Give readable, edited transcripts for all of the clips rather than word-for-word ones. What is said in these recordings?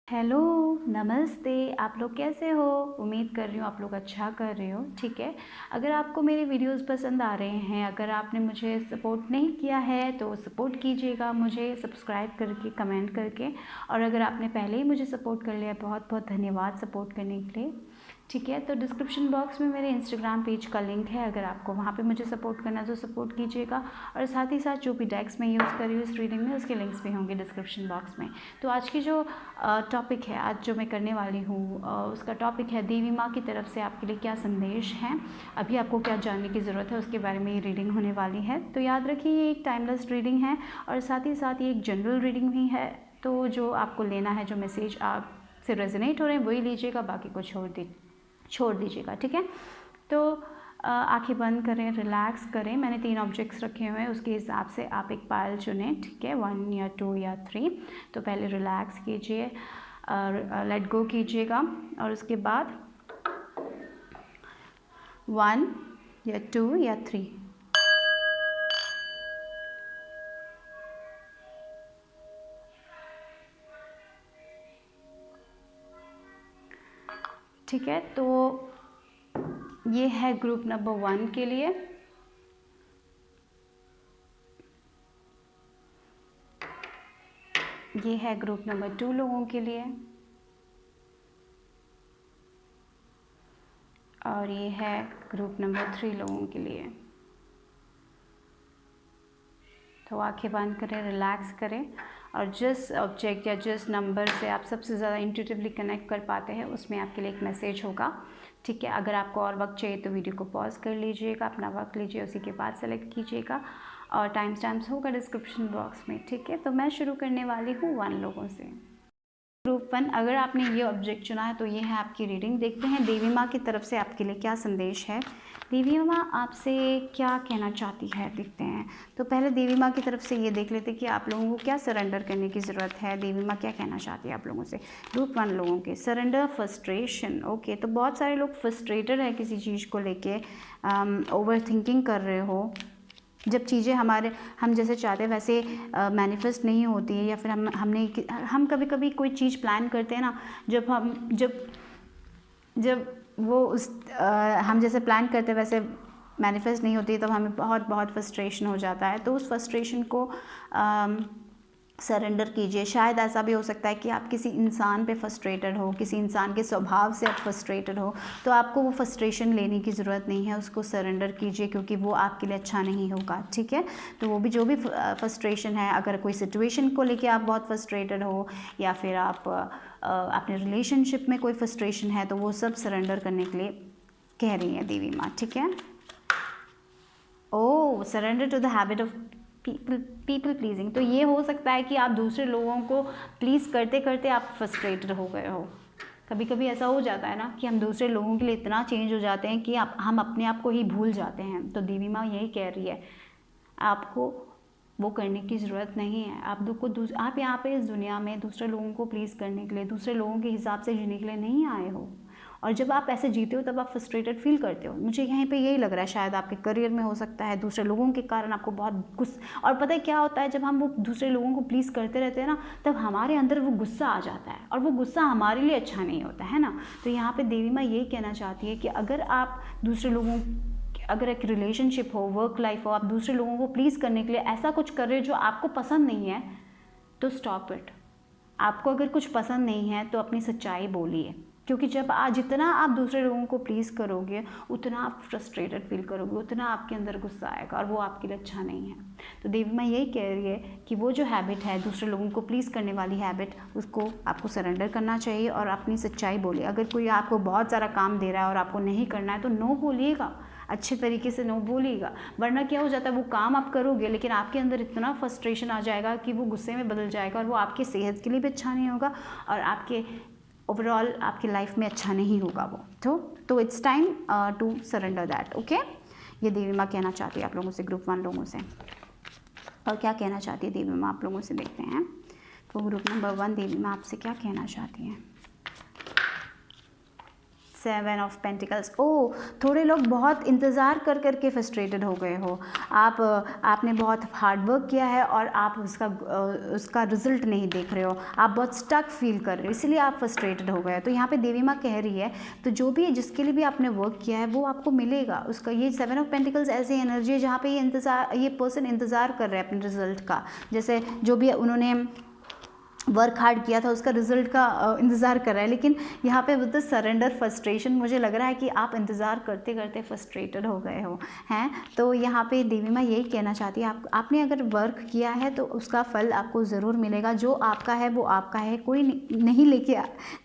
Hello, नमस्ते। आप लोग कैसे हो? उम्मीद कर रही हूँ आप लोग अच्छा कर रहे हो, ठीक है। अगर आपको मेरे वीडियोस पसंद आ रहे हैं, अगर आपने मुझे सपोर्ट नहीं किया है तो सपोर्ट कीजिएगा मुझे सब्सक्राइब करके, कमेंट करके। और अगर आपने पहले ही मुझे सपोर्ट कर लिया, बहुत बहुत धन्यवाद सपोर्ट करने के लिए, ठीक है। तो डिस्क्रिप्शन बॉक्स में मेरे इंस्टाग्राम पेज का लिंक है, अगर आपको वहाँ पे मुझे सपोर्ट करना है तो सपोर्ट कीजिएगा। और साथ ही साथ जो भी डेक्स मैं यूज़ कर रही हूँ इस रीडिंग में, उसके लिंक्स भी होंगे डिस्क्रिप्शन बॉक्स में। तो आज की जो टॉपिक है, आज जो मैं करने वाली हूँ उसका टॉपिक है देवी माँ की तरफ से आपके लिए क्या संदेश है, अभी आपको क्या जानने की ज़रूरत है, उसके बारे में ये रीडिंग होने वाली है। तो याद रखिए ये एक टाइमलेस रीडिंग है और साथ ही साथ ये एक जनरल रीडिंग भी है। तो जो आपको लेना है, जो मैसेज आपसे रेजोनेट हो रहे हैं वही लीजिएगा, बाकी को छोड़ दीजिएगा, ठीक है। तो आंखें बंद करें, रिलैक्स करें। मैंने 3 ऑब्जेक्ट्स रखे हुए हैं, उसके हिसाब से आप एक पायल चुनें, ठीक है, 1 या 2 या 3। तो पहले रिलैक्स कीजिए और लेट गो कीजिएगा और उसके बाद 1 या 2 या 3। ठीक है, तो ये है ग्रुप नंबर 1 के लिए। ये है ग्रुप नंबर 2 लोगों के लिए और ये है ग्रुप नंबर 3 लोगों के लिए। तो आंखें बंद करें, रिलैक्स करें और जिस ऑब्जेक्ट या जिस नंबर से आप सबसे ज़्यादा इंट्यूटिवली कनेक्ट कर पाते हैं उसमें आपके लिए एक मैसेज होगा, ठीक है। अगर आपको और वक्त चाहिए तो वीडियो को पॉज कर लीजिएगा, अपना वक्त लीजिए, उसी के बाद सेलेक्ट कीजिएगा और टाइम स्टैम्प्स होगा डिस्क्रिप्शन बॉक्स में, ठीक है। तो मैं शुरू करने वाली हूँ 1 लोगों से। ग्रुप 1, अगर आपने ये ऑब्जेक्ट चुना है तो ये है आपकी रीडिंग। देखते हैं देवी माँ की तरफ से आपके लिए क्या संदेश है, देवी माँ आपसे क्या कहना चाहती है, देखते हैं। तो पहले देवी माँ की तरफ से ये देख लेते हैं कि आप लोगों को क्या सरेंडर करने की ज़रूरत है, देवी माँ क्या कहना चाहती है आप लोगों से। ग्रुप 1 लोगों के सरेंडर, फ्रस्ट्रेशन। ओके, तो बहुत सारे लोग फ्रस्ट्रेटेड है किसी चीज़ को लेके, ओवर थिंकिंग कर रहे हो। जब चीज़ें हम जैसे चाहते हैं वैसे मैनिफेस्ट नहीं होती है, या फिर हम कभी कभी कोई चीज़ प्लान करते हैं ना, जब वो हम जैसे प्लान करते हैं वैसे मैनिफेस्ट नहीं होती, तब हमें बहुत बहुत फ्रस्ट्रेशन हो जाता है। तो उस फ्रस्ट्रेशन को सरेंडर कीजिए। शायद ऐसा भी हो सकता है कि आप किसी इंसान पे फ्रस्ट्रेटेड हो, किसी इंसान के स्वभाव से आप फ्रस्ट्रेटेड हो, तो आपको वो फ्रस्ट्रेशन लेने की ज़रूरत नहीं है, उसको सरेंडर कीजिए क्योंकि वो आपके लिए अच्छा नहीं होगा, ठीक है। तो वो भी जो भी फ्रस्ट्रेशन है, अगर कोई सिचुएशन को लेके आप बहुत फ्रस्ट्रेटेड हो या फिर आप अपने रिलेशनशिप में कोई फ्रस्ट्रेशन है, तो वो सब सरेंडर करने के लिए कह रही है देवी माँ, ठीक है। Oh, surrender to the habit of people pleasing. तो ये हो सकता है कि आप दूसरे लोगों को प्लीज़ करते करते आप फ्रस्ट्रेटेड हो गए हो। कभी कभी ऐसा हो जाता है ना कि हम दूसरे लोगों के लिए इतना चेंज हो जाते हैं कि हम अपने आप को ही भूल जाते हैं। तो देवी माँ यही कह रही है, आपको वो करने की ज़रूरत नहीं है। आप यहाँ पे इस दुनिया में दूसरे लोगों को प्लीज़ करने के लिए, दूसरे लोगों के हिसाब से जीने के लिए नहीं आए हो। और जब आप ऐसे जीते हो तब आप फ्रस्ट्रेटेड फील करते हो। मुझे यहीं पे यही लग रहा है, शायद आपके करियर में हो सकता है, दूसरे लोगों के कारण आपको बहुत गुस्सा। और पता है क्या होता है, जब हम वो दूसरे लोगों को प्लीज़ करते रहते हैं ना, तब हमारे अंदर वो गुस्सा आ जाता है और वो गुस्सा हमारे लिए अच्छा नहीं होता है ना। तो यहाँ पे देवी माँ यही कहना चाहती है कि अगर एक रिलेशनशिप हो, वर्क लाइफ हो, आप दूसरे लोगों को प्लीज़ करने के लिए ऐसा कुछ कर रहे हो जो आपको पसंद नहीं है, तो स्टॉप इट। आपको अगर कुछ पसंद नहीं है तो अपनी सच्चाई बोलिए, क्योंकि जितना आप दूसरे लोगों को प्लीज़ करोगे उतना आप फ्रस्ट्रेटेड फील करोगे, उतना आपके अंदर गुस्सा आएगा और वो आपके लिए अच्छा नहीं है। तो देवी माँ यही कह रही है कि वो जो हैबिट है, दूसरे लोगों को प्लीज़ करने वाली हैबिट, उसको आपको सरेंडर करना चाहिए और अपनी सच्चाई बोलिए। अगर कोई आपको बहुत सारा काम दे रहा है और आपको नहीं करना है तो नो बोलिएगा, अच्छे तरीके से नो बोलिएगा। वरना क्या हो जाता है, वो काम आप करोगे लेकिन आपके अंदर इतना फ्रस्ट्रेशन आ जाएगा कि वो गुस्से में बदल जाएगा और वो आपकी सेहत के लिए भी अच्छा नहीं होगा और आपके ओवरऑल आपकी लाइफ में अच्छा नहीं होगा वो। तो it's time to surrender that, okay. ये देवी माँ कहना चाहती है आप लोगों से, ग्रुप 1 लोगों से। और क्या कहना चाहती है देवी माँ आप लोगों से, देखते हैं। तो ग्रुप नंबर 1 देवी माँ आपसे क्या कहना चाहती हैं। 7 ऑफ पेंटिकल्स। ओह, थोड़े लोग बहुत इंतज़ार कर कर के फ्रस्ट्रेटेड हो गए हो। आपने बहुत हार्ड वर्क किया है और आप उसका रिजल्ट नहीं देख रहे हो, आप बहुत स्टक फील कर रहे हो, इसलिए आप फ्रस्ट्रेटेड हो गए। तो यहाँ पे देवी माँ कह रही है तो जो भी जिसके लिए भी आपने वर्क किया है वो आपको मिलेगा उसका। ये 7 ऑफ पेंटिकल्स ऐसी एनर्जी है जहाँ पे ये पर्सन इंतज़ार कर रहे हैं अपने रिजल्ट का। जैसे जो भी उन्होंने वर्क हार्ड किया था उसका रिजल्ट का इंतज़ार कर रहा है, लेकिन यहाँ पे विद द सरेंडर फ्रस्ट्रेशन मुझे लग रहा है कि आप इंतज़ार करते करते फ्रस्ट्रेटेड हो गए हो हैं। तो यहाँ पे देवी माँ यही कहना चाहती है आपने अगर वर्क किया है तो उसका फल आपको ज़रूर मिलेगा। जो आपका है वो आपका है, कोई नहीं लेके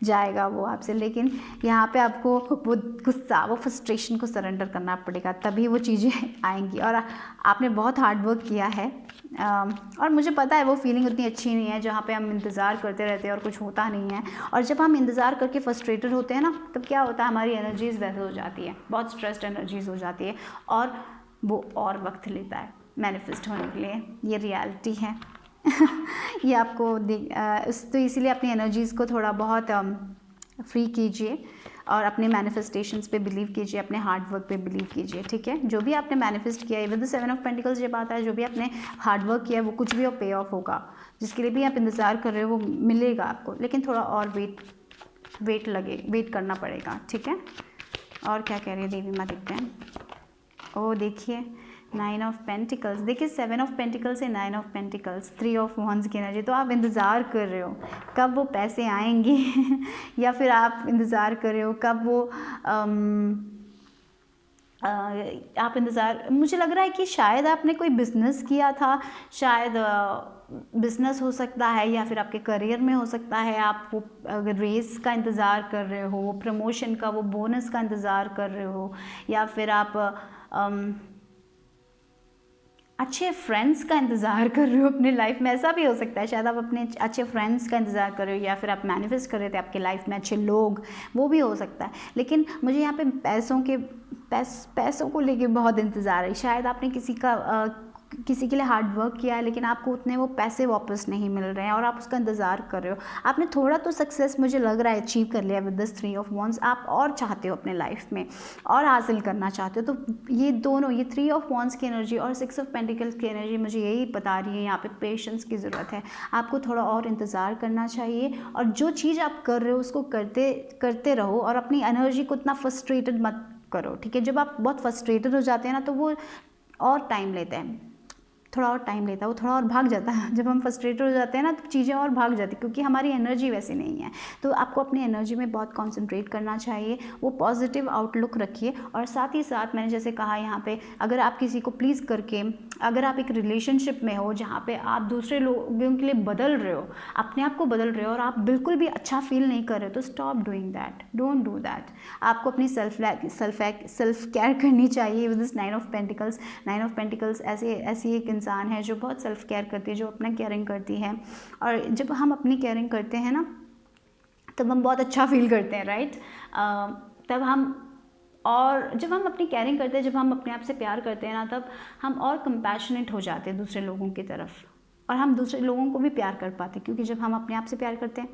जाएगा वो आपसे, लेकिन यहाँ पे आपको वो गुस्सा, वो फ्रस्ट्रेशन को सरेंडर करना पड़ेगा, तभी वो चीज़ें आएंगी। और आपने बहुत हार्ड वर्क किया है और मुझे पता है वो फीलिंग उतनी अच्छी नहीं है जहाँ पे हम इंतज़ार करते रहते हैं और कुछ होता नहीं है। और जब हम इंतज़ार करके फ्रस्ट्रेटेड होते हैं ना, तब क्या होता है, हमारी एनर्जीज़ वैसे हो जाती है, बहुत स्ट्रेस्ड एनर्जीज़ हो जाती है और वो और वक्त लेता है मैनिफेस्ट होने के लिए। ये रियलिटी है। ये आपको तो इसीलिए अपनी एनर्जीज़ को थोड़ा बहुत फ्री कीजिए और अपने मैनिफेस्टेशंस पे बिलीव कीजिए, अपने हार्ड वर्क पे बिलीव कीजिए, ठीक है। जो भी आपने मैनिफेस्ट किया है विद द 7 ऑफ पेंटिकल्स ये बात है, जो भी आपने हार्ड वर्क किया है वो कुछ भी और पे ऑफ होगा। जिसके लिए भी आप इंतज़ार कर रहे हो वो मिलेगा आपको, लेकिन थोड़ा और वेट करना पड़ेगा, ठीक है। और क्या कह रही है देवी माँ, देखते हैं। ओ देखिए 9 ऑफ पेंटिकल्स, देखिए 7 ऑफ पेंटिकल्स से 9 ऑफ पेंटिकल्स, 3 ऑफ वॉन्ड्स की एनर्जी। तो आप इंतज़ार कर रहे हो कब वो पैसे आएंगे या फिर आप इंतज़ार कर रहे हो कब वो आप इंतज़ार, मुझे लग रहा है कि शायद आपने कोई बिज़नेस किया था, शायद बिज़नेस हो सकता है या फिर आपके करियर में हो सकता है। आप वो अगर रेस का इंतज़ार कर रहे हो, वो प्रमोशन का, वो बोनस का इंतज़ार कर रहे हो, या फिर आप अच्छे फ्रेंड्स का इंतज़ार कर रहे हो अपनी लाइफ में। ऐसा भी हो सकता है, शायद आप अपने अच्छे फ्रेंड्स का इंतज़ार कर रहे हो या फिर आप मैनिफेस्ट कर रहे थे आपके लाइफ में अच्छे लोग, वो भी हो सकता है। लेकिन मुझे यहाँ पे पैसों को लेके बहुत इंतज़ार है। शायद आपने किसी के लिए हार्ड वर्क किया है लेकिन आपको उतने वो पैसे वापस नहीं मिल रहे हैं और आप उसका इंतज़ार कर रहे हो। आपने थोड़ा तो सक्सेस मुझे लग रहा है अचीव कर लिया विद दिस 3 ऑफ वॉन्ड्स। आप और चाहते हो अपने लाइफ में और हासिल करना चाहते हो। तो ये दोनों, ये 3 ऑफ वॉन्ड्स की एनर्जी और 6 ऑफ पेंटिकल्स की एनर्जी मुझे यही बता रही है यहाँ पे पेशेंस की ज़रूरत है। आपको थोड़ा और इंतज़ार करना चाहिए और जो चीज़ आप कर रहे हो उसको करते रहो और अपनी एनर्जी को इतना फ्रस्ट्रेटेड मत करो, ठीक है। जब आप बहुत फ्रस्ट्रेटेड हो जाते हैं ना तो वो और टाइम लेते हैं, थोड़ा और टाइम लेता है, वो थोड़ा और भाग जाता है। जब हम फ्रस्ट्रेटेड हो जाते हैं ना तो चीज़ें और भाग जाती, क्योंकि हमारी एनर्जी वैसी नहीं है। तो आपको अपनी एनर्जी में बहुत कंसंट्रेट करना चाहिए, वो पॉजिटिव आउटलुक रखिए। और साथ ही साथ मैंने जैसे कहा यहाँ पे, अगर आप किसी को प्लीज़ करके, अगर आप एक रिलेशनशिप में हो जहाँ पे आप दूसरे लोगों के लिए बदल रहे हो, अपने आप को बदल रहे हो और आप बिल्कुल भी अच्छा फील नहीं कर रहे हो, तो stop doing that, don't do that. आपको अपनी सेल्फ केयर करनी चाहिए with this 9 of pentacles. 9 of pentacles ऐसी एक इंसान है जो बहुत सेल्फ केयर करती है, जो अपना केयरिंग करती है। और जब हम अपनी केयरिंग करते हैं ना तब हम बहुत अच्छा फील करते हैं, राइट। जब हम अपनी केयरिंग करते हैं, जब हम अपने आप से प्यार करते हैं ना, तब हम और कंपैशनेट हो जाते हैं दूसरे लोगों की तरफ और हम दूसरे लोगों को भी प्यार कर पाते हैं, क्योंकि जब हम अपने आप से प्यार करते हैं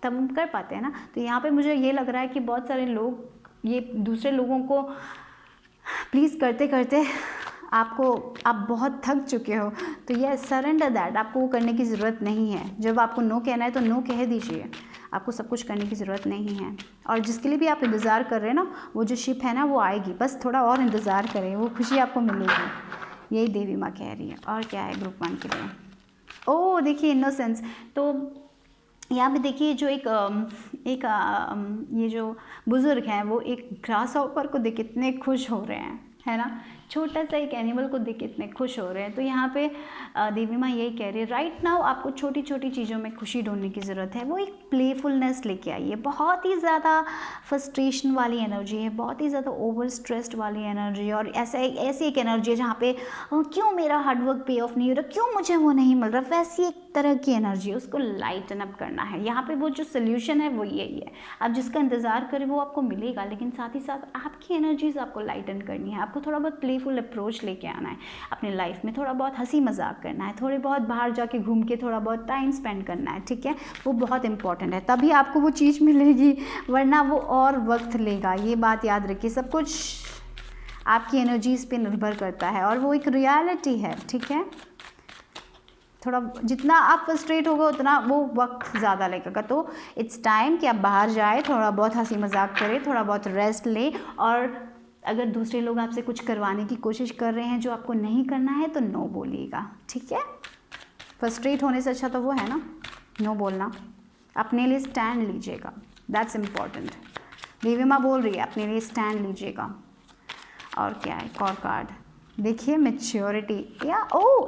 तब हम कर पाते हैं ना। तो यहाँ पे मुझे ये लग रहा है कि बहुत सारे लोग ये दूसरे लोगों को प्लीज़ करते करते आप बहुत थक चुके हो। तो ये सरेंडर दैट, आपको वो करने की ज़रूरत नहीं है। जब आपको नो कहना है तो नो कह दीजिए, आपको सब कुछ करने की ज़रूरत नहीं है। और जिसके लिए भी आप इंतज़ार कर रहे हैं ना, वो जो शिप है ना वो आएगी, बस थोड़ा और इंतज़ार करें, वो खुशी आपको मिलेगी। यही देवी माँ कह रही है। और क्या है ग्रुप 1 के लिए? ओह देखिए इनोसेंस। तो यहाँ पे देखिए जो ये जो बुज़ुर्ग हैं वो एक ग्रास हॉपर को देख कितने खुश हो रहे हैं, है ना। छोटा सा एक एनिमल को देख के इतने खुश हो रहे हैं। तो यहाँ पे देवी माँ यही कह रही है, राइट नाउ आपको छोटी छोटी चीज़ों में खुशी ढूंढने की ज़रूरत है। वो एक प्लेफुलनेस लेके आई है। बहुत ही ज़्यादा फ्रस्ट्रेशन वाली एनर्जी है, बहुत ही ज़्यादा ओवर स्ट्रेस्ड वाली एनर्जी, और ऐसी एक एनर्जी है जहाँ पे क्यों मेरा हार्डवर्क पे ऑफ नहीं हो रहा, क्यों मुझे वो नहीं मिल रहा, वैसी एक तरह की एनर्जी, उसको लाइटन अप करना है। यहाँ पे वो जो सोल्यूशन है वो यही है। आप जिसका इंतज़ार करें वो आपको मिलेगा, लेकिन साथ ही साथ आपकी एनर्जीज आपको लाइटन करनी है। आपको थोड़ा बहुत प्लेफुल अप्रोच लेके आना है अपने लाइफ में। थोड़ा बहुत हंसी मजाक करना है, थोड़े बहुत बाहर जाके घूम के थोड़ा बहुत टाइम स्पेंड करना है, ठीक है। वो बहुत इंपॉर्टेंट है, तभी आपको वो चीज़ मिलेगी, वरना वो और वक्त लेगा। ये बात याद रखिए, सब कुछ आपकी एनर्जीज़ पे निर्भर करता है और वो एक रियलिटी है, ठीक है। थोड़ा जितना आप फ्रस्ट्रेट होगा उतना वो वक्त ज़्यादा लगेगा। तो इट्स टाइम कि आप बाहर जाए, थोड़ा बहुत हंसी मजाक करें, थोड़ा बहुत रेस्ट लें। और अगर दूसरे लोग आपसे कुछ करवाने की कोशिश कर रहे हैं जो आपको नहीं करना है तो नो बोलिएगा, ठीक है। फ्रस्ट्रेट होने से अच्छा तो वो है ना, नो बोलना। अपने लिए स्टैंड लीजिएगा, दैट्स इम्पॉर्टेंट। देवी माँ बोल रही है अपने लिए स्टैंड लीजिएगा। और क्या है, एक और कार्ड देखिए, मैच्योरिटी या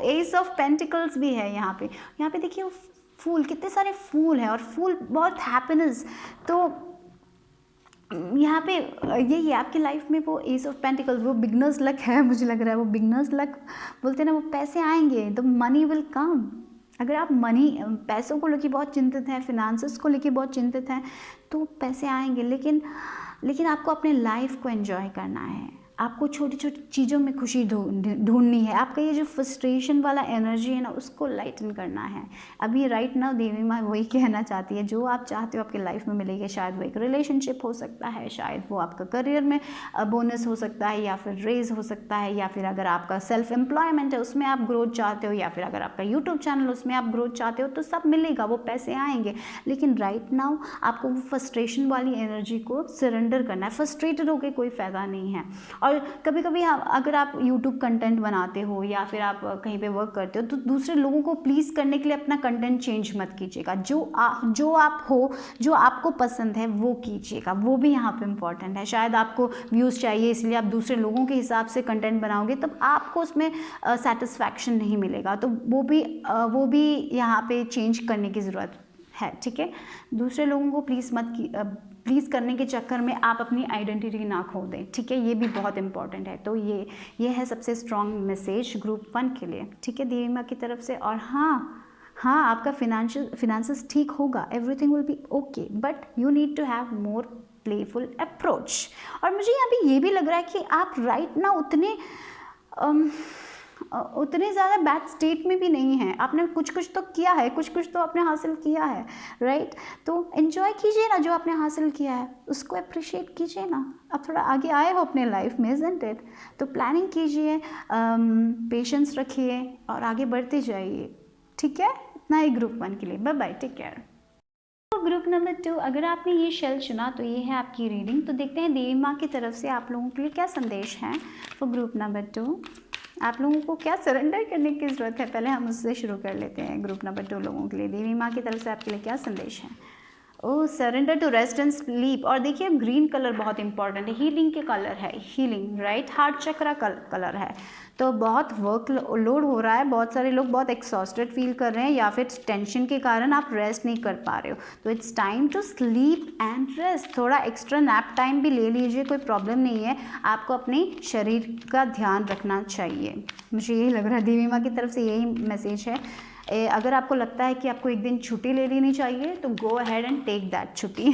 एस ऑफ पेंटिकल्स भी है यहाँ पे देखिए, फूल, कितने सारे फूल हैं और फूल बहुत हैप्पीनेस। तो यहाँ पे यही है आपकी लाइफ में, वो एस ऑफ पेंटिकल्स, वो बिगनर्स लक है, मुझे लग रहा है वो बिगनर्स लक बोलते हैं ना, वो पैसे आएंगे, द मनी विल कम। अगर आप पैसों को लेके बहुत चिंतित हैं, फिनांसेस को लेके बहुत चिंतित हैं, तो पैसे आएंगे, लेकिन आपको अपने लाइफ को एंजॉय करना है। आपको छोटी छोटी चीज़ों में खुशी ढूंढनी है। आपका ये जो फ्रस्ट्रेशन वाला एनर्जी है ना, उसको लाइटन करना है। अभी राइट नाउ देवी माँ वही कहना चाहती है, जो आप चाहते हो आपकी लाइफ में मिलेगा। शायद वो एक रिलेशनशिप हो सकता है, शायद वो आपका करियर में बोनस हो सकता है, या फिर रेज हो सकता है, या फिर अगर आपका सेल्फ एम्प्लॉयमेंट है उसमें आप ग्रोथ चाहते हो, या फिर अगर आपका यूट्यूब चैनल उसमें आप ग्रोथ चाहते हो, तो सब मिलेगा, वो पैसे आएंगे। लेकिन राइट नाउ आपको वो फ्रस्ट्रेशन वाली एनर्जी को सरेंडर करना है। फ्रस्ट्रेटेड होकर कोई फ़ायदा नहीं है। और कभी कभी अगर आप यूट्यूब कंटेंट बनाते हो या फिर आप कहीं पे वर्क करते हो, तो दूसरे लोगों को प्लीज़ करने के लिए अपना कंटेंट चेंज मत कीजिएगा। जो आप हो, जो आपको पसंद है वो कीजिएगा, वो भी यहाँ पे इम्पॉर्टेंट है। शायद आपको व्यूज़ चाहिए इसलिए आप दूसरे लोगों के हिसाब से कंटेंट बनाओगे, तब आपको उसमें सेटिस्फैक्शन नहीं मिलेगा। तो वो भी यहाँ पे चेंज करने की ज़रूरत है, ठीक है। दूसरे लोगों को प्लीज़ करने के चक्कर में आप अपनी आइडेंटिटी ना खो दें, ठीक है। ये भी बहुत इंपॉर्टेंट है। तो ये है सबसे स्ट्रॉन्ग मैसेज ग्रुप 1 के लिए, ठीक है, देवी माँ की तरफ से। और हाँ, आपका फिनेंसेस ठीक होगा, everything will be okay, but you need to have more playful approach. और मुझे यहाँ पे ये भी लग रहा है कि आप राइट ना उतने ज़्यादा बैड स्टेट में भी नहीं है। आपने कुछ तो किया है, कुछ तो आपने हासिल किया है, राइट। तो एंजॉय कीजिए ना जो आपने हासिल किया है, उसको अप्रिशिएट कीजिए ना। आप थोड़ा आगे आए हो अपने लाइफ में, इज़न्ट इट। तो प्लानिंग कीजिए, पेशेंस रखिए और आगे बढ़ते जाइए, ठीक है। इतना ही ग्रुप 1 के लिए। Bye bye, take care. Group number 2, अगर आपने ये शेल चुना तो ये है आपकी रीडिंग। तो देखते हैं देवी माँ की तरफ से आप लोगों के लिए क्या संदेश है। तो ग्रुप नंबर 2, आप लोगों को क्या सरेंडर करने की ज़रूरत है, पहले हम उससे शुरू कर लेते हैं। ग्रुप नंबर 2 लोगों के लिए देवी माँ की तरफ से आपके लिए क्या संदेश है। Surrender to rest and sleep. और देखिए ग्रीन कलर बहुत इंपॉर्टेंट है, हीलिंग के कलर है, healing, right. Heart chakra colour है। तो बहुत वर्क लोड हो रहा है, बहुत सारे लोग बहुत एक्सॉस्टेड फील कर रहे हैं, या फिर टेंशन के कारण आप रेस्ट नहीं कर पा रहे हो। तो it's time to sleep and rest. थोड़ा एक्स्ट्रा नैप टाइम भी ले लीजिए, कोई प्रॉब्लम नहीं है। आपको अपने शरीर का ध्यान रखना चाहिए, मुझे यही लग रहा है। देवी माँ की तरफ से यही मैसेज है। अगर आपको लगता है कि आपको एक दिन छुट्टी ले लेनी चाहिए, तो go ahead and take that छुट्टी।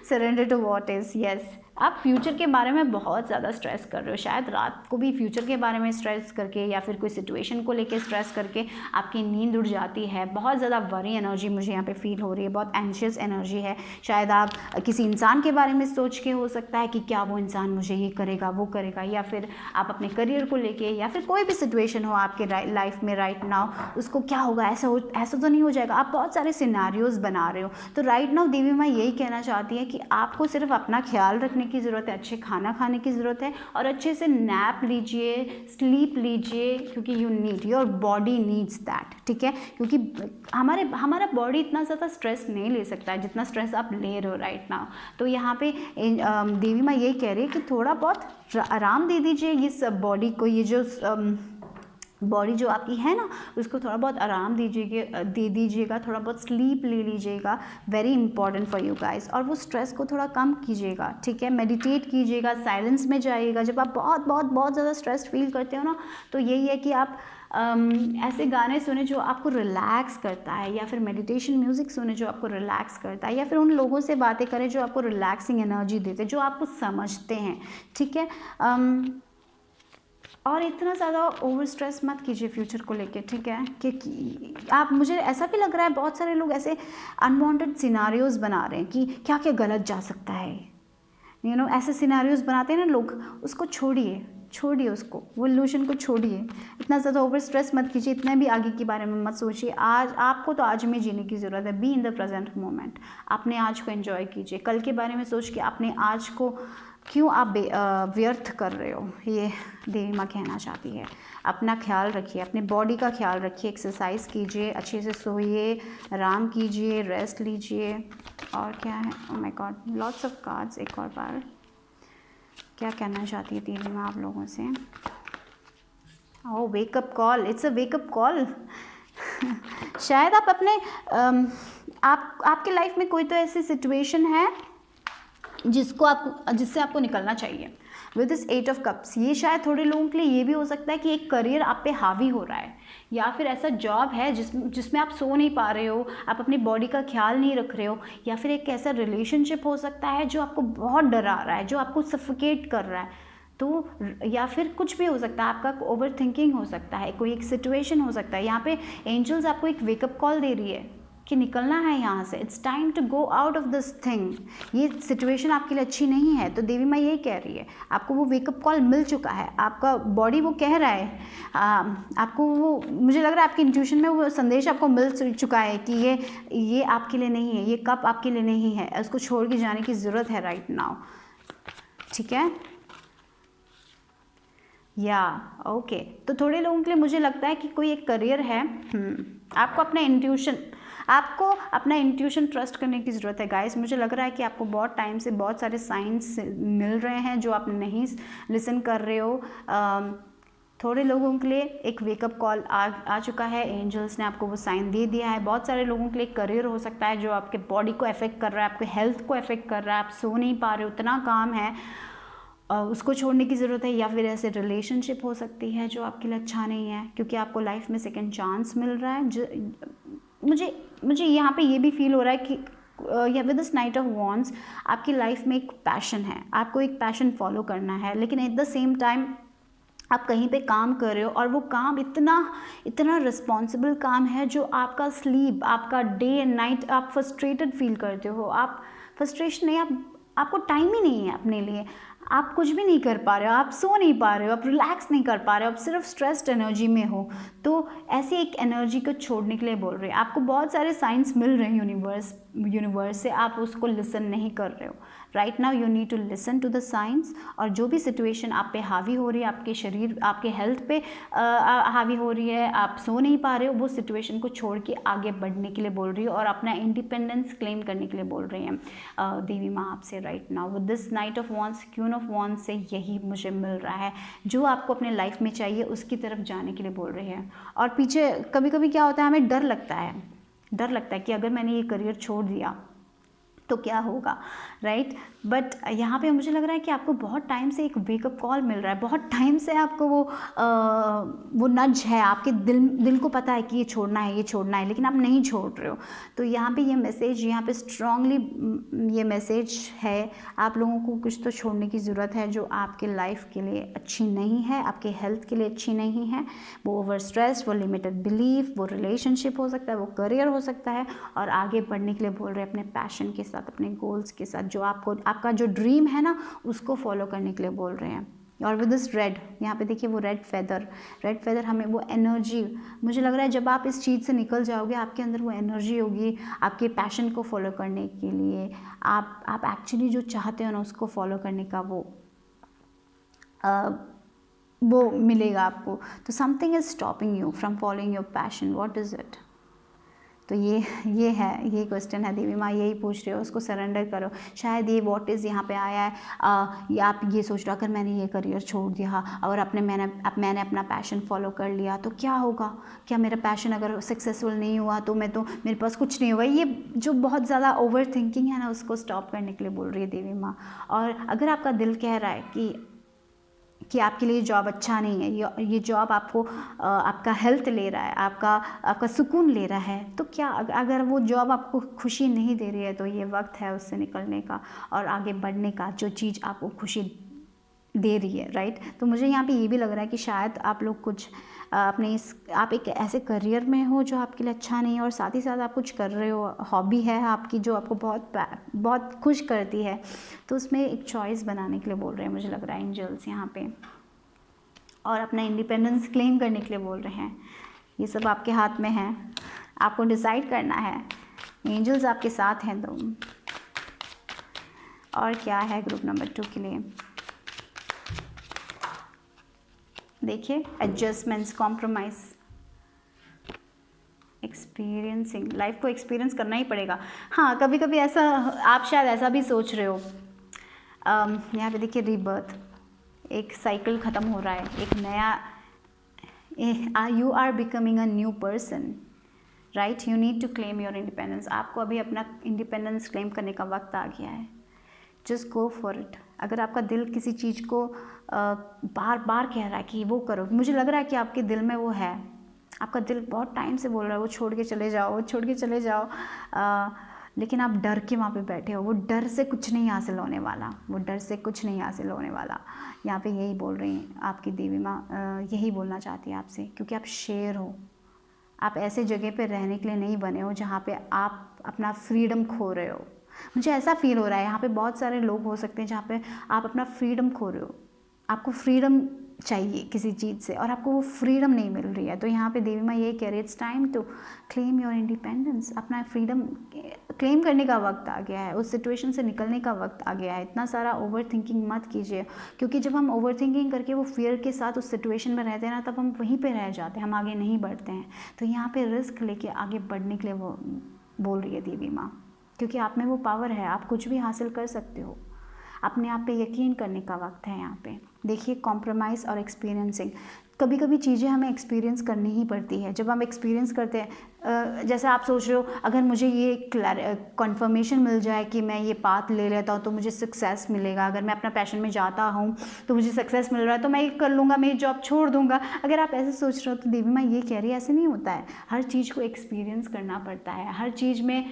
Surrender to what is, yes. आप फ्यूचर के बारे में बहुत ज़्यादा स्ट्रेस कर रहे हो, शायद रात को भी फ्यूचर के बारे में स्ट्रेस करके, या फिर कोई सिचुएशन को लेके स्ट्रेस करके आपकी नींद उड़ जाती है। बहुत ज़्यादा वरी एनर्जी मुझे यहाँ पे फील हो रही है, बहुत एंशियस एनर्जी है। शायद आप किसी इंसान के बारे में सोच के, हो सकता है कि क्या वो इंसान मुझे ये करेगा, वो करेगा, या फिर आप अपने करियर को लेके, या फिर कोई भी सिचुएशन हो आपके लाइफ में राइट नाउ, उसको क्या होगा, ऐसा तो नहीं हो जाएगा। आप बहुत सारे सिनेरियोज़ बना रहे हो। तो राइट नाउ देवी माँ यही कहना चाहती है कि आपको सिर्फ अपना ख्याल रखने की ज़रूरत है, अच्छे खाना खाने की ज़रूरत है, और अच्छे से नैप लीजिए, स्लीप लीजिए, क्योंकि योर बॉडी नीड्स दैट, ठीक है। क्योंकि हमारा बॉडी इतना ज़्यादा स्ट्रेस नहीं ले सकता है जितना स्ट्रेस आप ले रहे हो राइट नाउ। तो यहाँ पे देवी माँ यही कह रही है कि थोड़ा बहुत आराम दे दीजिए इस बॉडी को। ये जो बॉडी जो आपकी है ना, उसको थोड़ा बहुत आराम दे दीजिएगा, थोड़ा बहुत स्लीप ले लीजिएगा, very important for you guys. और वो स्ट्रेस को थोड़ा कम कीजिएगा, ठीक है। मेडिटेट कीजिएगा, साइलेंस में जाइएगा। जब आप बहुत ज़्यादा स्ट्रेस फील करते हो ना, तो यही है कि आप ऐसे गाने सुने जो आपको रिलैक्स करता है, या फिर मेडिटेशन म्यूज़िक सुने जो आपको रिलैक्स करता है, या फिर उन लोगों से बातें करें जो आपको रिलैक्सिंग एनर्जी देते हैं, जो आपको समझते हैं, ठीक है। और इतना ज़्यादा ओवर स्ट्रेस मत कीजिए फ्यूचर को लेके, ठीक है। कि आप, मुझे ऐसा भी लग रहा है बहुत सारे लोग ऐसे अनवांटेड सिनारियोज बना रहे हैं कि क्या क्या गलत जा सकता है, ऐसे सिनारियोज बनाते हैं ना लोग, उसको छोड़िए उसको, वो इल्यूशन को छोड़िए। इतना ज़्यादा ओवर स्ट्रेस मत कीजिए, इतना भी आगे के बारे में मत सोचिए। आज आपको तो आज में जीने की ज़रूरत है। Be in the present moment, अपने आज को एंजॉय कीजिए। कल के बारे में सोच के अपने आज को क्यों आप व्यर्थ कर रहे हो, ये देवी माँ कहना चाहती है। अपना ख्याल रखिए, अपने बॉडी का ख्याल रखिए, एक्सरसाइज कीजिए, अच्छे से सोइए, आराम कीजिए, रेस्ट लीजिए। और क्या है, oh my God, lots of cards. एक और बार क्या कहना चाहती है देवी माँ आप लोगों से। Oh, wake up call, it's a wake up call. शायद आप अपने आपके लाइफ में कोई तो ऐसी सिचुएशन है जिससे आपको निकलना चाहिए। विद दिस 8 ऑफ कप्स, ये शायद थोड़े लोगों के लिए ये भी हो सकता है कि एक करियर आप पे हावी हो रहा है, या फिर ऐसा जॉब है जिसमें आप सो नहीं पा रहे हो, आप अपनी बॉडी का ख्याल नहीं रख रहे हो, या फिर एक ऐसा रिलेशनशिप हो सकता है जो आपको बहुत डरा रहा है, जो आपको सफोकेट कर रहा है। तो या फिर कुछ भी हो सकता है, आपका ओवर थिंकिंग हो सकता है, कोई एक सिचुएशन हो सकता है। यहाँ पे एंजल्स आपको एक वेकअप कॉल दे रही है कि निकलना है यहाँ से। It's time to go out of this thing. ये सिचुएशन आपके लिए अच्छी नहीं है। तो देवी माँ यही कह रही है, आपको वो वेकअप कॉल मिल चुका है, आपका बॉडी वो कह रहा है, आपको वो, मुझे लग रहा है आपकी इंट्यूशन में वो संदेश आपको मिल चुका है कि ये आपके लिए नहीं है, ये कप आपके लिए नहीं है, उसको छोड़ के जाने की ज़रूरत है राइट नाउ, ठीक है। या ओके, तो थोड़े लोगों के लिए मुझे लगता है कि कोई एक करियर है। आपको अपना इंट्यूशन ट्रस्ट करने की ज़रूरत है गाइस। मुझे लग रहा है कि आपको बहुत टाइम से बहुत सारे साइंस मिल रहे हैं जो आप नहीं लिसन कर रहे हो। थोड़े लोगों के लिए एक वेकअप कॉल आ चुका है, एंजल्स ने आपको वो साइन दे दिया है। बहुत सारे लोगों के लिए करियर हो सकता है जो आपके बॉडी को अफेक्ट कर रहा है, आपके हेल्थ को अफेक्ट कर रहा है, आप सो नहीं पा रहे हो, इतना काम है, उसको छोड़ने की ज़रूरत है। या फिर ऐसे रिलेशनशिप हो सकती है जो आपके लिए अच्छा नहीं है, क्योंकि आपको लाइफ में सेकंड चांस मिल रहा है। मुझे यहाँ पे ये भी फील हो रहा है कि या with this night of wands आपकी लाइफ में एक पैशन है, आपको एक पैशन फॉलो करना है, लेकिन एट द सेम टाइम आप कहीं पे काम कर रहे हो और वो काम इतना रिस्पॉन्सिबल काम है जो आपका स्लीप, आपका डे एंड नाइट आप फ्रस्ट्रेटेड फील करते हो। आप फ्रस्ट्रेशन नहीं, आपको टाइम ही नहीं है अपने लिए, आप कुछ भी नहीं कर पा रहे हो, आप सो नहीं पा रहे हो, आप रिलैक्स नहीं कर पा रहे हो, आप सिर्फ स्ट्रेस्ड एनर्जी में हो। तो ऐसी एक एनर्जी को छोड़ने के लिए बोल रहे हैं। आपको बहुत सारे साइंस मिल रहे हैं यूनिवर्स से, आप उसको लिसन नहीं कर रहे हो। Right now you need to listen to the science. और जो भी सिचुएशन आप पे हावी हो रही है, आपके शरीर, आपके हेल्थ पे हावी हो रही है, आप सो नहीं पा रहे हो, वो सिचुएशन को छोड़ के आगे बढ़ने के लिए बोल रही है और अपना इंडिपेंडेंस क्लेम करने के लिए बोल रही हैं देवी माँ आपसे right now. With this night of wands, queen of wands से यही मुझे मिल रहा है, जो आपको अपने लाइफ में चाहिए उसकी तरफ जाने के लिए बोल रही है। और पीछे कभी कभी क्या होता है, हमें डर लगता है कि अगर मैंने ये करियर छोड़ दिया तो क्या होगा, राइट। बट यहाँ पे मुझे लग रहा है कि आपको बहुत टाइम से एक वेकअप कॉल मिल रहा है, बहुत टाइम से आपको वो नज है, आपके दिल को पता है कि ये छोड़ना है, लेकिन आप नहीं छोड़ रहे हो। तो यहाँ पे ये मैसेज, यहाँ पे स्ट्रांगली ये मैसेज है, आप लोगों को कुछ तो छोड़ने की ज़रूरत है जो आपके लाइफ के लिए अच्छी नहीं है, आपके हेल्थ के लिए अच्छी नहीं है। वो ओवर स्ट्रेस, वो लिमिटेड बिलीफ, वो रिलेशनशिप हो सकता है, वो करियर हो सकता है, और आगे बढ़ने के लिए बोल रहे हैं अपने पैशन के साथ, अपने गोल्स के साथ, जो आपका जो ड्रीम है ना उसको फॉलो करने के लिए बोल रहे हैं। और विद दिस रेड, यहाँ पे देखिए वो रेड फेदर हमें वो एनर्जी, मुझे लग रहा है जब आप इस चीज़ से निकल जाओगे आपके अंदर वो एनर्जी होगी आपके पैशन को फॉलो करने के लिए, आप एक्चुअली जो चाहते हो ना उसको फॉलो करने का वो मिलेगा आपको। तो something is stopping you from following your passion, what is it. तो ये क्वेश्चन है, देवी माँ यही पूछ रहे हो, उसको सरेंडर करो। शायद ये व्हाट इज़ यहाँ पे आया है, या आप ये सोच रहे हो अगर मैंने ये करियर छोड़ दिया और मैंने अपना पैशन फॉलो कर लिया तो क्या होगा, क्या मेरा पैशन अगर सक्सेसफुल नहीं हुआ तो मेरे पास कुछ नहीं होगा। ये जो बहुत ज़्यादा ओवर थिंकिंग है ना उसको स्टॉप करने के लिए बोल रही है देवी माँ। और अगर आपका दिल कह रहा है कि आपके लिए जॉब अच्छा नहीं है, ये जॉब आपको आपका हेल्थ ले रहा है, आपका सुकून ले रहा है, तो क्या अगर वो जॉब आपको खुशी नहीं दे रही है तो ये वक्त है उससे निकलने का और आगे बढ़ने का। जो चीज़ आपको खुशी दे रही है, राइट। तो मुझे यहाँ पे ये भी लग रहा है कि शायद आप लोग कुछ अपने आप एक ऐसे करियर में हो जो आपके लिए अच्छा नहीं है, और साथ ही साथ आप कुछ कर रहे हो, हॉबी है आपकी जो आपको बहुत खुश करती है, तो उसमें एक चॉइस बनाने के लिए बोल रहे हैं मुझे लग रहा है एंजल्स यहाँ पे, और अपना इंडिपेंडेंस क्लेम करने के लिए बोल रहे हैं। ये सब आपके हाथ में है, आपको डिसाइड करना है। एंजल्स आपके साथ हैं तो। और क्या है ग्रुप नंबर 2 के लिए, देखिए एडजस्टमेंट्स, कॉम्प्रोमाइज़, एक्सपीरियंसिंग, लाइफ को एक्सपीरियंस करना ही पड़ेगा। हाँ, कभी कभी ऐसा आप शायद ऐसा भी सोच रहे हो, यहाँ पे देखिए रीबर्थ, एक साइकिल ख़त्म हो रहा है, एक नया, you are becoming a new person, right. You need to claim your independence. आपको अभी अपना इंडिपेंडेंस क्लेम करने का वक्त आ गया है। Just go for it. अगर आपका दिल किसी चीज़ को बार बार कह रहा है कि वो करो, मुझे लग रहा है कि आपके दिल में वो है, आपका दिल बहुत टाइम से बोल रहा है वो छोड़ के चले जाओ, वो छोड़ के चले जाओ, लेकिन आप डर के वहाँ पे बैठे हो। वो डर से कुछ नहीं हासिल होने वाला, वो डर से कुछ नहीं हासिल होने वाला। यहाँ पे यही बोल रही हैं आपकी देवी माँ, यही बोलना चाहती है आपसे, क्योंकि आप शेर हो। आप ऐसे जगह पे रहने के लिए नहीं बने हो जहाँ पे आप अपना फ्रीडम खो रहे हो। मुझे ऐसा फील हो रहा है यहाँ पे बहुत सारे लोग हो सकते हैं जहाँ पे आप अपना फ्रीडम खो रहे हो। आपको फ्रीडम चाहिए किसी चीज़ से और आपको वो फ्रीडम नहीं मिल रही है। तो यहाँ पे देवी माँ ये कह रही है, it's time to claim your independence. अपना फ्रीडम क्लेम करने का वक्त आ गया है, उस सिचुएशन से निकलने का वक्त आ गया है। इतना सारा ओवर थिंकिंग मत कीजिए, क्योंकि जब हम ओवर थिंकिंग करके वो फियर के साथ उस सिचुएशन में रहते हैं ना, तब हम वहीं पे रह जाते हैं, हम आगे नहीं बढ़ते हैं। तो यहाँ पे रिस्क लेके आगे बढ़ने के लिए वो बोल रही है देवी माँ, क्योंकि आप में वो पावर है, आप कुछ भी हासिल कर सकते हो। अपने आप पे यकीन करने का वक्त है यहाँ पे। देखिए कॉम्प्रोमाइज़ और एक्सपीरियंसिंग, कभी कभी चीज़ें हमें एक्सपीरियंस करनी ही पड़ती है। जब हम एक्सपीरियंस करते हैं, जैसे आप सोच रहे हो अगर मुझे ये कंफर्मेशन मिल जाए कि मैं ये पाथ ले लेता हूँ तो मुझे सक्सेस मिलेगा, अगर मैं अपना पैशन में जाता हूँ तो मुझे सक्सेस मिल रहा है तो मैं ये कर लूँगा, मेरी जॉब छोड़ दूँगा। अगर आप ऐसे सोच रहे हो तो देवी माँ ये कह रही है ऐसे नहीं होता है। हर चीज़ को एक्सपीरियंस करना पड़ता है, हर चीज़ में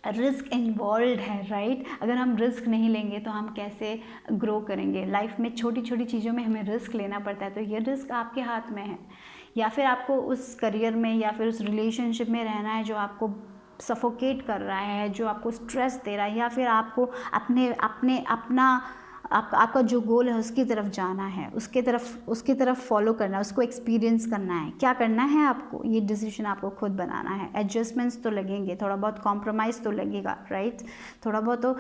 रिस्क इन्वॉल्व है, राइट। अगर हम रिस्क नहीं लेंगे तो हम कैसे ग्रो करेंगे। लाइफ में छोटी छोटी चीज़ों में हमें रिस्क लेना पड़ता है। तो ये रिस्क आपके हाथ में है, या फिर आपको उस करियर में या फिर उस रिलेशनशिप में रहना है जो आपको सफोकेट कर रहा है, जो आपको स्ट्रेस दे रहा है, या फिर आपको आपका जो गोल है उसकी तरफ जाना है, उसकी तरफ फॉलो करना है, उसको एक्सपीरियंस करना है। क्या करना है आपको, ये डिसीजन आपको खुद बनाना है। एडजस्टमेंट्स तो लगेंगे, थोड़ा बहुत कॉम्प्रोमाइज़ तो लगेगा, राइट। थोड़ा बहुत तो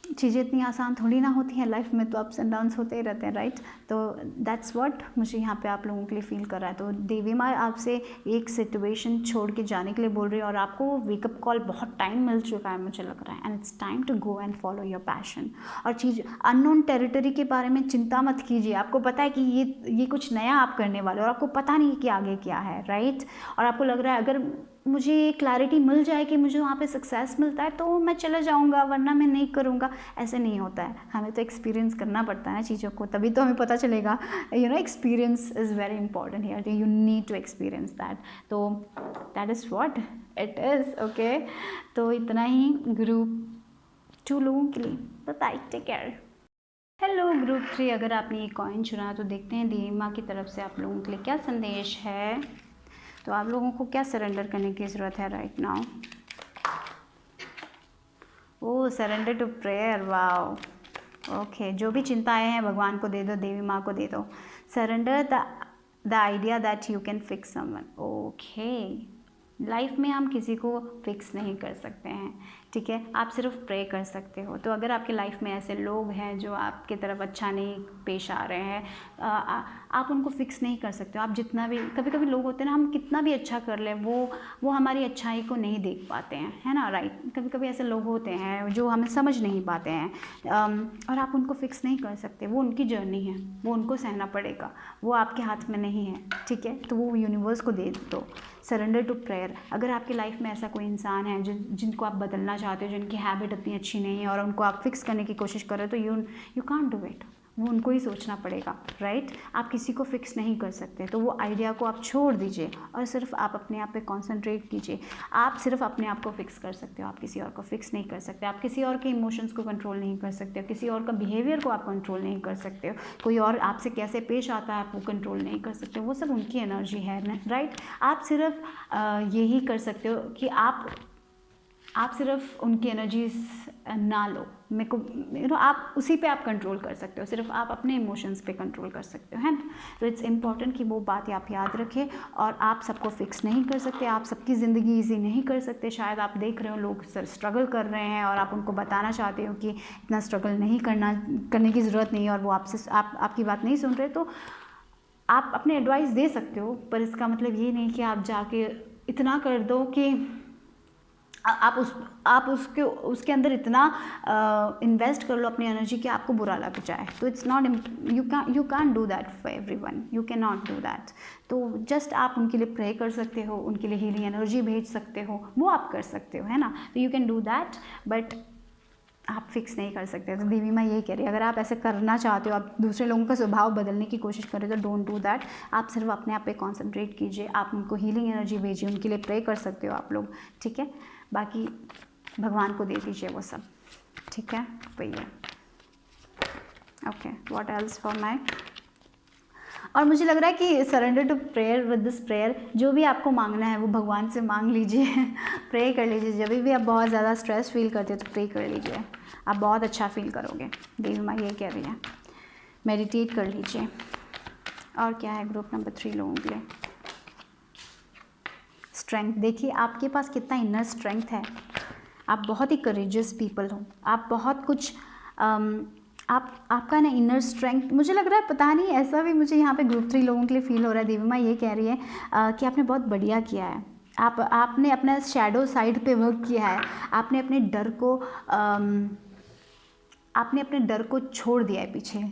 चीज़ें इतनी आसान थोड़ी ना होती हैं, लाइफ में तो अप्स एंड डाउन्स होते ही रहते हैं, राइट। तो दैट्स व्हाट मुझे यहाँ पे आप लोगों के लिए फील कर रहा है। तो देवी माँ आपसे एक सिचुएशन छोड़ के जाने के लिए बोल रही है, और आपको वो वेकअप कॉल बहुत टाइम मिल चुका है मुझे लग रहा है, and it's time to go and follow your passion. और चीज़ अननोन टेरिटरी के बारे में चिंता मत कीजिए। आपको पता है कि ये कुछ नया आप करने वाले हो और आपको पता नहीं कि आगे क्या है, राइट। और आपको लग रहा है अगर मुझे ये क्लैरिटी मिल जाए कि मुझे वहाँ पे सक्सेस मिलता है तो मैं चला जाऊँगा, वरना मैं नहीं करूँगा। ऐसे नहीं होता है, हमें तो एक्सपीरियंस करना पड़ता है ना चीज़ों को, तभी तो हमें पता चलेगा। Experience is very important here, you need to experience that. तो that is what it is, okay. तो इतना ही ग्रुप 2 लोगों के लिए। Bye, take care. Hello group 3, अगर आपने ये कॉइन चुना तो देखते हैं देवी माँ की तरफ से आप लोगों के लिए क्या संदेश है। तो आप लोगों को क्या सरेंडर करने की ज़रूरत है right now. Oh, surrender to prayer, wow. Okay, जो भी चिंताएं हैं भगवान को दे दो, देवी माँ को दे दो। Surrender the idea that you can fix someone. Okay, life में हम किसी को फिक्स नहीं कर सकते हैं, ठीक है। आप सिर्फ प्रे कर सकते हो। तो अगर आपके लाइफ में ऐसे लोग हैं जो आपके तरफ अच्छा नहीं पेश आ रहे हैं, आप उनको फिक्स नहीं कर सकते हो। आप जितना भी, कभी कभी लोग होते हैं ना, हम कितना भी अच्छा कर लें वो हमारी अच्छाई को नहीं देख पाते हैं, है ना, राइट। कभी कभी ऐसे लोग होते हैं जो हमें समझ नहीं पाते हैं, और आप उनको फिक्स नहीं कर सकते। वो उनकी जर्नी है, वो उनको सहना पड़ेगा, वो आपके हाथ में नहीं है, ठीक है। तो वो यूनिवर्स को दे दो। Surrender to prayer. अगर आपकी लाइफ में ऐसा कोई इंसान है जिनको आप बदलना चाहते हो, जिनकी हैबिट इतनी अच्छी नहीं है और उनको आप फिक्स करने की कोशिश कर रहे हो, तो यू कांट डू इट। वो उनको ही सोचना पड़ेगा, राइट। आप किसी को फिक्स नहीं कर सकते, तो वो आइडिया को आप छोड़ दीजिए और सिर्फ आप अपने आप पे कंसंट्रेट कीजिए। आप सिर्फ अपने आप को फिक्स कर सकते हो, आप किसी और को फिक्स नहीं कर सकते। आप किसी और के इमोशंस को कंट्रोल नहीं कर सकते हो, किसी और का बिहेवियर को आप कंट्रोल नहीं कर सकते हो, कोई और आपसे कैसे पेश आता है आप वो कंट्रोल नहीं कर सकते, वो सब उनकी एनर्जी है ना, राइट। आप सिर्फ यही कर सकते हो कि आप सिर्फ उनकी एनर्जी ना लो, मेरे को आप उसी पे आप कंट्रोल कर सकते हो, सिर्फ आप अपने इमोशंस पे कंट्रोल कर सकते हो, है ना। तो इट्स इम्पॉर्टेंट कि वो बात आप याद रखें। और आप सबको फिक्स नहीं कर सकते, आप सबकी ज़िंदगी ईजी नहीं कर सकते। शायद आप देख रहे हो लोग स्ट्रगल कर रहे हैं और आप उनको बताना चाहते हो कि इतना स्ट्रगल नहीं करने की ज़रूरत नहीं है, और वो आपकी बात नहीं सुन रहे, तो आप अपने एडवाइस दे सकते हो, पर इसका मतलब ये नहीं कि आप जाके इतना कर दो कि आप उसके अंदर इतना इन्वेस्ट कर लो अपनी एनर्जी कि आपको बुरा लग जाए। तो it's not, you can do that for everyone, you can not do that. तो जस्ट आप उनके लिए प्रे कर सकते हो, उनके लिए हीलिंग एनर्जी भेज सकते हो, वो आप कर सकते हो, है ना। तो you can do that, but आप फिक्स नहीं कर सकते। तो देवी माँ यही कह रही है, अगर आप ऐसे करना चाहते हो, आप दूसरे लोगों का स्वभाव बदलने की कोशिश कर रहे हो, तो डोंट डू दैट। आप सिर्फ अपने आप पे कॉन्सेंट्रेट कीजिए, आप उनको हीलिंग एनर्जी भेजिए, उनके लिए प्रे कर सकते हो आप लोग, ठीक है। बाकी भगवान को दे दीजिए वो सब, ठीक है भैया। Okay, what else for my. और मुझे लग रहा है कि surrender to prayer with this prayer, जो भी आपको मांगना है वो भगवान से मांग लीजिए प्रे कर लीजिए। जब भी आप बहुत ज़्यादा स्ट्रेस फील करते हो तो प्रे कर लीजिए, आप बहुत अच्छा फील करोगे। देवी माँ ये कह रही है, मेडिटेट कर लीजिए। और क्या है ग्रुप नंबर 3 लोगों के लिए, स्ट्रेंथ। देखिए आपके पास कितना इनर स्ट्रेंथ है, आप बहुत ही करेजियस पीपल हो, आप बहुत कुछ आपका ना इनर स्ट्रेंथ, मुझे लग रहा है, पता नहीं, ऐसा भी मुझे यहाँ पे ग्रुप 3 लोगों के लिए फील हो रहा है। देवी माँ ये कह रही है कि आपने बहुत बढ़िया किया है, आपने अपना शैडो साइड पे वर्क किया है, आपने अपने डर को छोड़ दिया है पीछे।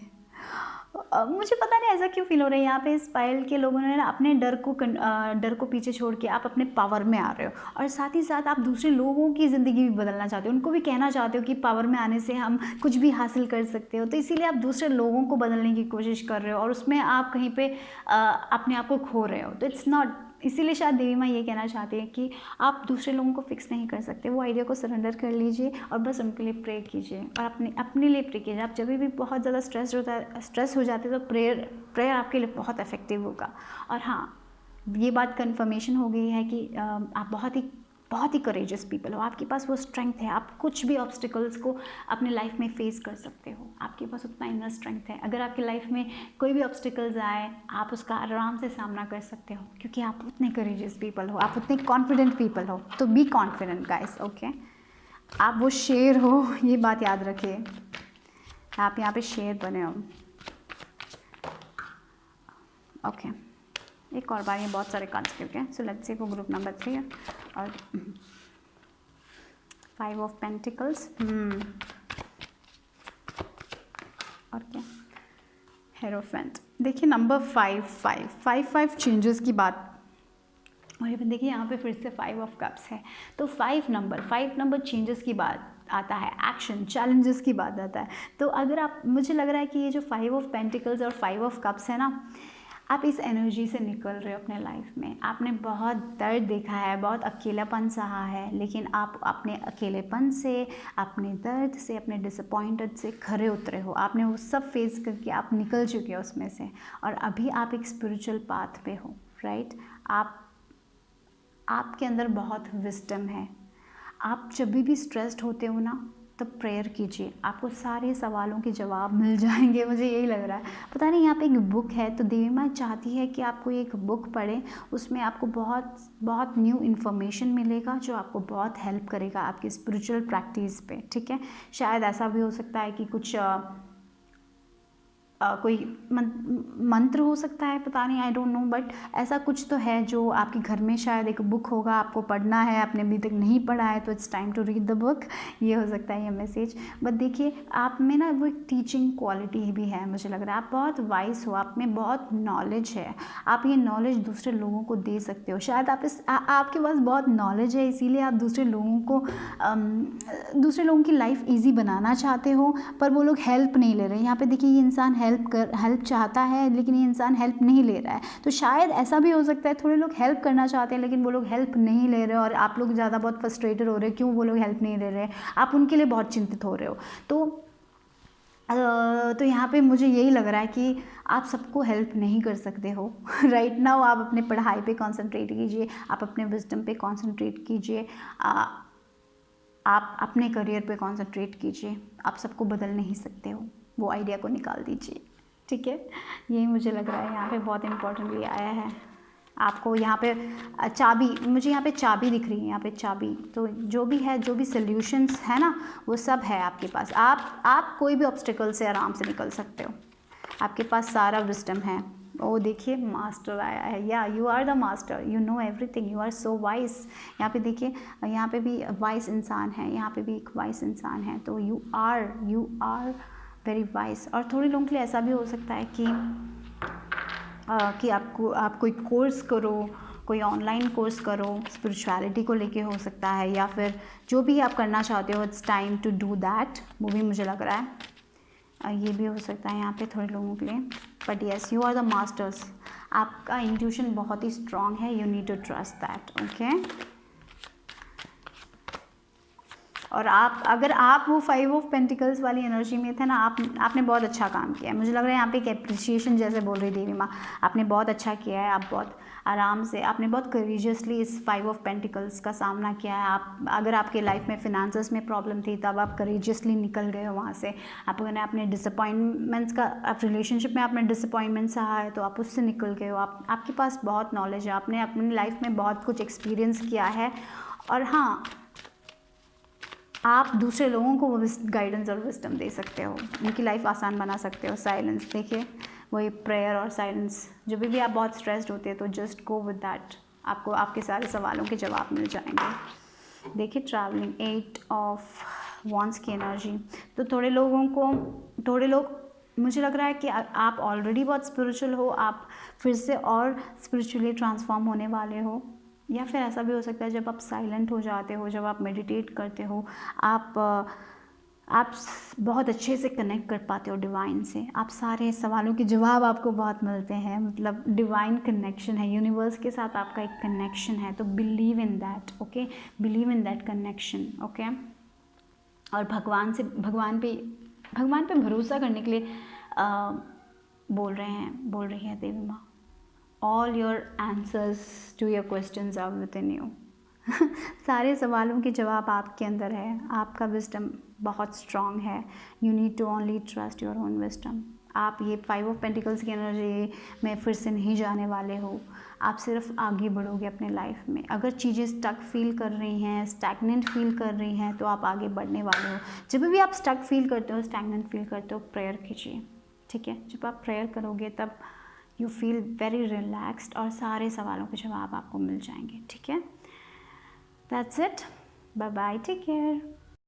मुझे पता नहीं ऐसा क्यों फील हो रहा है यहाँ पे इस पायल के लोगों ने ना अपने डर को पीछे छोड़ के आप अपने पावर में आ रहे हो, और साथ ही साथ आप दूसरे लोगों की ज़िंदगी भी बदलना चाहते हो, उनको भी कहना चाहते हो कि पावर में आने से हम कुछ भी हासिल कर सकते हो। तो इसीलिए आप दूसरे लोगों को बदलने की कोशिश कर रहे हो, और उसमें आप कहीं पे अपने आप को खो रहे हो। तो इट्स नॉट, इसीलिए शायद देवी माँ ये कहना चाहती है कि आप दूसरे लोगों को फिक्स नहीं कर सकते, वो आइडिया को सरेंडर कर लीजिए और बस उनके लिए प्रे कीजिए, और अपने लिए प्रे कीजिए। आप जब भी बहुत ज़्यादा स्ट्रेस हो जाते हैं तो प्रेयर आपके लिए बहुत इफेक्टिव होगा। और हाँ, ये बात कन्फर्मेशन हो गई है कि आप बहुत ही करेजियस पीपल हो, आपके पास वो स्ट्रेंथ है, आप कुछ भी ऑब्स्टिकल्स को अपने लाइफ में फेस कर सकते हो, आपके पास उतना इनर स्ट्रेंथ है। अगर आपकी लाइफ में कोई भी ऑब्स्टिकल्स आए, आप उसका आराम से सामना कर सकते हो, क्योंकि आप उतने करेजियस पीपल हो, आप उतने कॉन्फिडेंट पीपल हो। तो बी कॉन्फिडेंट गाइस, ओके। आप वो शेर हो, ये बात याद रखिए, आप यहाँ पे शेर बने हो, ओके। एक और बार, ये बहुत सारे कार्ड्स क्योंकि, so let's see for group number 3 और 5 ऑफ पेंटिकल्स, और क्या, हेरोफेंट। देखिए नंबर 5 चेंजेस की बात, और ये देखिए यहाँ पे फिर से 5 ऑफ कप्स है। तो 5 नंबर चेंजेस की बात आता है, एक्शन चैलेंजेस की बात आता है। तो अगर आप, मुझे लग रहा है कि ये जो 5 ऑफ पेंटिकल्स और 5 ऑफ कप्स है ना, आप इस एनर्जी से निकल रहे हो अपने लाइफ में। आपने बहुत दर्द देखा है, बहुत अकेलापन सहा है, लेकिन आप अपने अकेलेपन से, अपने दर्द से, अपने डिसअपॉइंटेड से खरे उतरे हो। आपने वो सब फेस करके आप निकल चुके हो उसमें से, और अभी आप एक स्पिरिचुअल पाथ पे हो, राइट। आपके अंदर बहुत विजडम है। आप जब भी स्ट्रेस्ड होते हो ना, तब प्रेयर कीजिए, आपको सारे सवालों के जवाब मिल जाएंगे, मुझे यही लग रहा है। पता नहीं, यहाँ पे एक बुक है, तो देवी माँ चाहती है कि आप कोई एक बुक पढ़ें, उसमें आपको बहुत न्यू इन्फॉर्मेशन मिलेगा, जो आपको बहुत हेल्प करेगा आपकी स्पिरिचुअल प्रैक्टिस पे, ठीक है। शायद ऐसा भी हो सकता है कि कुछ कोई मंत्र हो सकता है, पता नहीं, आई डोंट नो, बट ऐसा कुछ तो है जो आपके घर में शायद एक बुक होगा, आपको पढ़ना है, आपने अभी तक नहीं पढ़ा है तो it's time to read the book, ये हो सकता है ये मैसेज। बट देखिए आप में ना वो एक टीचिंग क्वालिटी भी है, मुझे लग रहा है आप बहुत वाइस हो, आप में बहुत नॉलेज है, आप ये नॉलेज दूसरे लोगों को दे सकते हो। शायद आपके पास बहुत नॉलेज है, इसीलिए आप दूसरे लोगों की लाइफ ईजी बनाना चाहते हो, पर वो लोग हेल्प नहीं ले रहे। यहाँ पे देखिए ये इंसान हेल्प चाहता है लेकिन ये इंसान हेल्प नहीं ले रहा है, तो शायद ऐसा भी हो सकता है थोड़े लोग हेल्प करना चाहते हैं लेकिन वो लोग हेल्प नहीं ले रहे, और आप लोग ज़्यादा बहुत फ्रस्ट्रेटेड हो रहे हैं, क्यों वो लोग हेल्प नहीं ले रहे, आप उनके लिए बहुत चिंतित हो रहे हो। तो यहाँ पे मुझे यही लग रहा है कि आप सबको हेल्प नहीं कर सकते हो। राइट नाउ आप अपने पढ़ाई पे कंसंट्रेट कीजिए, आप अपने विजडम पे कंसंट्रेट कीजिए, आप अपने करियर पे कंसंट्रेट कीजिए। आप सबको बदल नहीं सकते हो, वो आइडिया को निकाल दीजिए, ठीक है। यही मुझे लग रहा है यहाँ पे बहुत इम्पोर्टेंटली आया है। आपको यहाँ पे चाबी, मुझे यहाँ पे चाबी दिख रही है, यहाँ पे चाबी, तो जो भी है, जो भी सॉल्यूशंस है ना, वो सब है आपके पास। आप कोई भी ऑब्स्टिकल से आराम से निकल सकते हो, आपके पास सारा विजडम है। ओ देखिए मास्टर आया है, या you are the master, you know everything, you are so wise. यहाँ पे देखिए, यहाँ पे भी वाइस इंसान है, यहाँ पे भी एक वाइस इंसान है, तो यू आर वेरी वाइस। और थोड़े लोगों के लिए ऐसा भी हो सकता है कि आप कोई कोर्स करो, कोई ऑनलाइन कोर्स करो, स्पिरिचुअलिटी को लेके हो सकता है, या फिर जो भी आप करना चाहते हो, it's time to do that, वो भी मुझे लग रहा है। ये भी हो सकता है यहाँ पे थोड़े लोगों के लिए। But yes, you are the masters, आपका इंट्यूशन बहुत ही स्ट्रांग है, you need to trust that, okay. और अगर आप वो 5 ऑफ पेंटिकल्स वाली एनर्जी में थे ना, आपने बहुत अच्छा काम किया है। मुझे लग रहा है यहाँ पे एक एप्रिसिएशन जैसे बोल रही देवी माँ, आपने बहुत अच्छा किया है, आप बहुत आराम से, आपने बहुत करेजियसली इस 5 ऑफ पेंटिकल्स का सामना किया है। अगर आपके लाइफ में फिनेंसेस में प्रॉब्लम थी, तब आप करेजियसली निकल गए हो वहाँ से। आपने अपने डिसअपॉइंटमेंट्स का, आप रिलेशनशिप में आपने डिसअपॉइंटमेंट सहा है, तो आप उससे निकल गए हो। आपके पास बहुत नॉलेज है, आपने अपनी लाइफ में बहुत कुछ एक्सपीरियंस किया है, और हाँ, आप दूसरे लोगों को वो गाइडेंस और विजडम दे सकते हो, उनकी लाइफ आसान बना सकते हो। साइलेंस, देखिए वही प्रेयर और साइलेंस, जब भी आप बहुत स्ट्रेस्ड होते हैं तो जस्ट गो विद दैट, आपको आपके सारे सवालों के जवाब मिल जाएंगे। देखिए ट्रैवलिंग, 8 ऑफ वॉन्ड्स की एनर्जी, तो थोड़े लोग, मुझे लग रहा है कि आप ऑलरेडी बहुत स्पिरिचुअल हो, आप फिर से और स्पिरिचुअली ट्रांसफॉर्म होने वाले हो। या फिर ऐसा भी हो सकता है जब आप साइलेंट हो जाते हो, जब आप मेडिटेट करते हो, आप बहुत अच्छे से कनेक्ट कर पाते हो डिवाइन से, आप सारे सवालों के जवाब आपको बहुत मिलते हैं। मतलब डिवाइन कनेक्शन है, यूनिवर्स के साथ आपका एक कनेक्शन है, तो believe in that, okay, believe in that connection, okay. और भगवान पे भरोसा करने के लिए बोल रही है देवी माँ। All your answers to your questions are within you. सारे सवालों के जवाब आपके अंदर है, आपका विजडम बहुत स्ट्रांग है। You need to only trust your own wisdom. आप ये 5 ऑफ पेंटिकल्स की एनर्जी में फिर से नहीं जाने वाले हो, आप सिर्फ आगे बढ़ोगे अपने लाइफ में। अगर चीज़ें स्टक फील कर रही हैं, स्टैगनेंट फील कर रही हैं, तो आप आगे बढ़ने वाले हो। जब भी आप स्टक फील करते हो, स्टैगनेंट फील करते हो, प्रेयर कीजिए, ठीक है। जब आप प्रेयर करोगे तब यू फील वेरी रिलैक्स्ड, और सारे सवालों के जवाब आपको मिल जाएंगे, ठीक है। That's it, bye bye, take care.